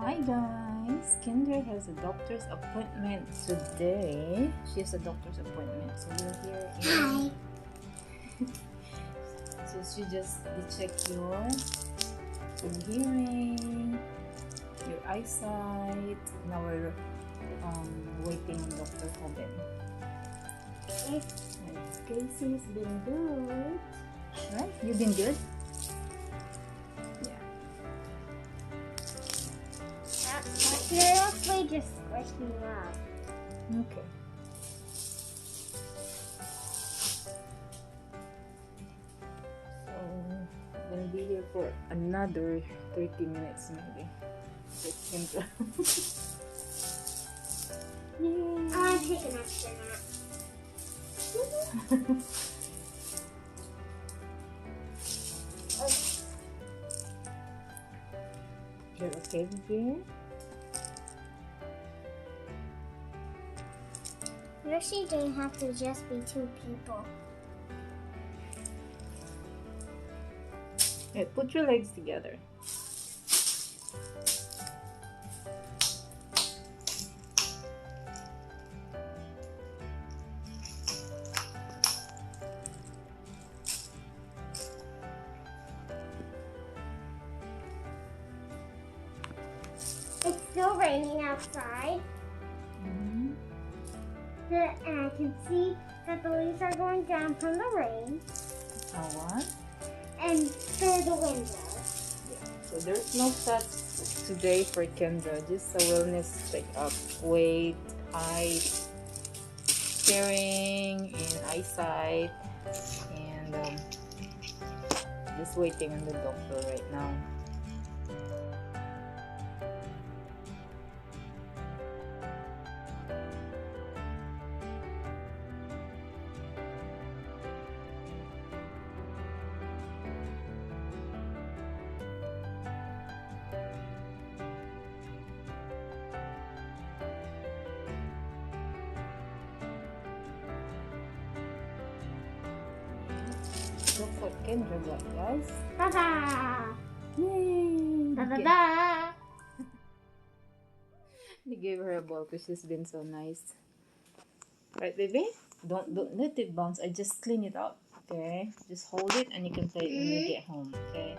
Hi guys, Kendra has a doctor's appointment today. She has a doctor's appointment, so we're here. Hi. So she just check your hearing, your eyesight. Now we're waiting on Dr. Hogan. Casey's been good, right? You've been good. Seriously, just squish me up. Okay. So I'm gonna be here for another 30 minutes maybe. With Kendra. Yay! I want to take an extra nap. You're okay with being? Yoshi didn't have to just be 2 people. Yeah, put your legs together. It's still raining outside. And I can see that the leaves are going down from the rain What? and through the window. Yeah. So there's no tests today for Kendra. Just a wellness check-up. Weight, height, hearing, and eyesight. And just waiting on the doctor right now. Look what Kendra got, guys. Ta-da! Yay! Da-da-da! They gave her a ball because she's been so nice. Right, baby? Don't let it bounce. I just clean it up. Okay? Just hold it and you can play it when you get home. Okay?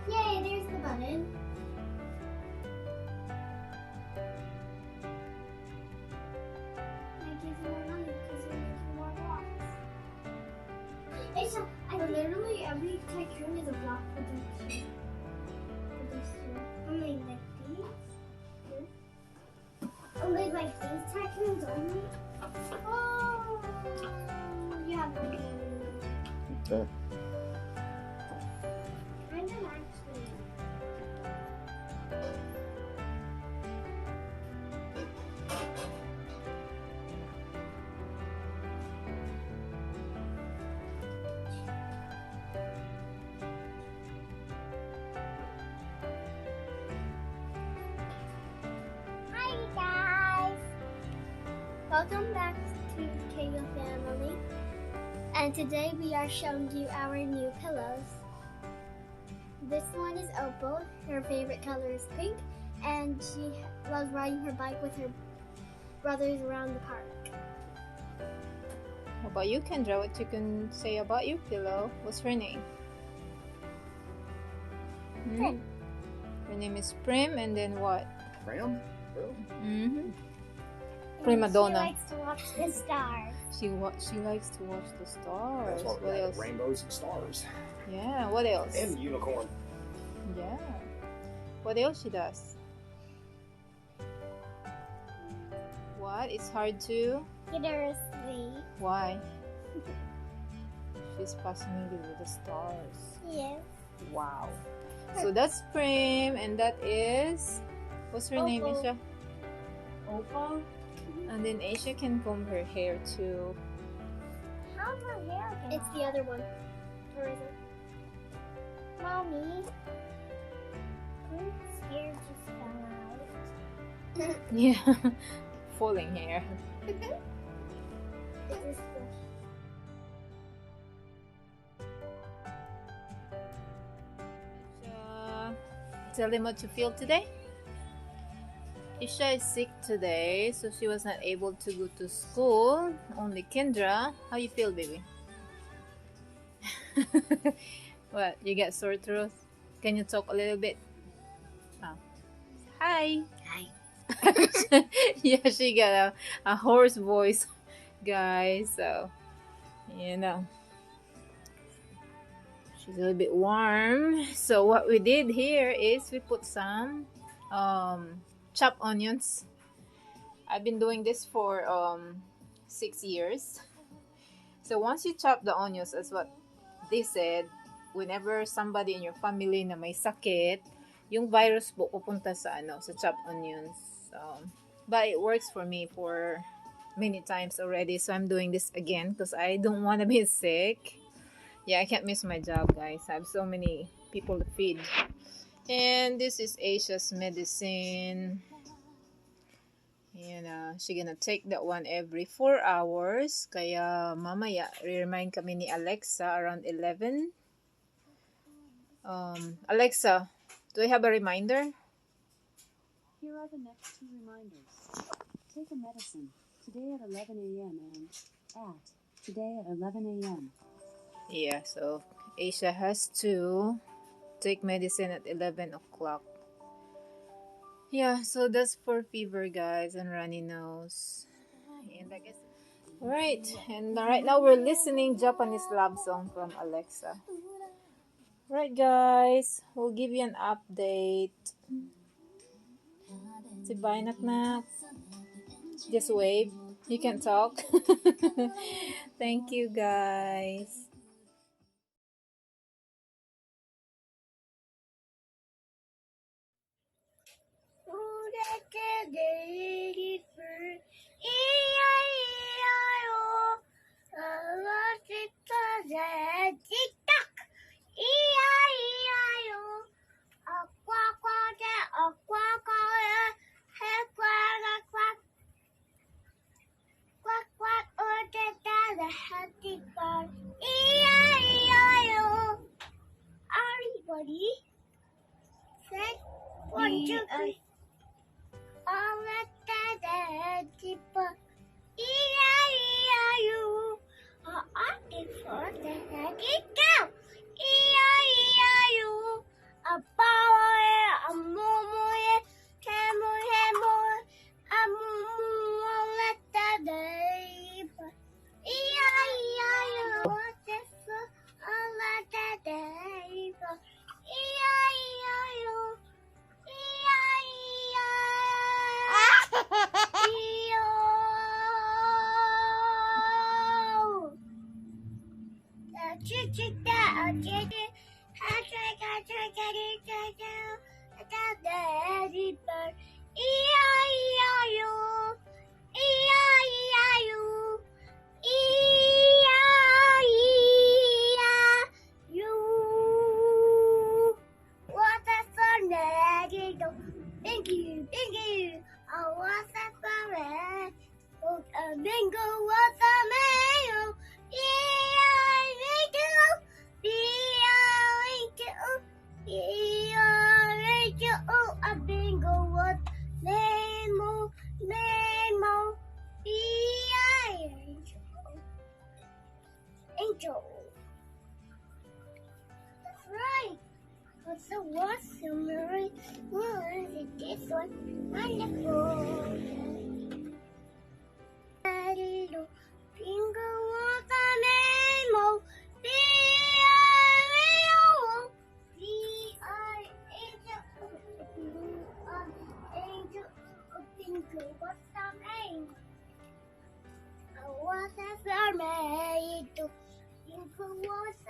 Yay, there's the button. That gives you more money because you're making more blocks. It's literally every tycoon is a block production. Only like these? Only like these tycoons only? Oh, you have money. Okay. Kind of actually. Hi guys! Welcome back to Kendra Family. And today we are showing you our new pillows. This one is Opal. Her favorite color is pink, and she loves riding her bike with her brothers around the park. How about you, Kendra? What you can say about your pillow? What's her name? Prim. Her name is Prim, and then what? Ram? Mm-hmm. Prima donna. She likes to watch the stars. She likes to watch the stars. That's what What else? rainbows and stars. Yeah. What else? And unicorn. Yeah. What else she does? What? It's hard to. Get her asleep. Why? She's fascinated with the stars. Yes. Wow. So that's Prim, and that is. What's her name, Opal. Asha? Opal. And then Asha can comb her hair too. How's her hair getting It's the other one. Or is it? Mommy. His hair just fell out. Yeah, falling hair. It is Tell him what you feel today. Isha is sick today, so she was not able to go to school. Only Kendra. How you feel, baby? What? You got sore throat? Can you talk a little bit? Oh. Hi. Hi. Yeah, she got a hoarse voice, guys. So, you know, she's a little bit warm. So what we did here is we put some chopped onions. I've been doing this for 6 years. So once you chop the onions, as what they said, whenever somebody in your family na may sakit, yung virus po pupunta sa sa chopped onions. But it works for me for many times already. So I'm doing this again because I don't want to be sick. Yeah, I can't miss my job, guys. I have so many people to feed. And this is Asha's medicine. She gonna take that one every 4 hours. Kaya mamaya, remind kami ni Alexa around 11. Alexa, do I have a reminder? Here are the next 2 reminders. Take a medicine today at 11 a.m. and at today at 11 a.m. Yeah, so Asha has to take medicine at 11 o'clock. Yeah, so that's for fever, guys, and runny nose. And I guess, right, and right now we're listening Japanese love song from Alexa. Right, guys, we'll give you an update. Si bye, nak. Just wave. You can talk. Thank you, guys. Everybody say 1, 2, 3. All at the deeper. E-I-E-I-O. Asking for the happy cow. E-I-E-I-O. A boy, a momo, hemo, a momo, all at the deeper. E-I-E-I-O. All at the deeper. E-I-E-I-O. Thank you. I was a parrot. Bingo was a mayo. A bingo was Nemo. Angel. That's right. What's the worst summary? One is this one. Wonderful. Bingo was a memo. Bingo was a name. I was a mermaid. Bingo was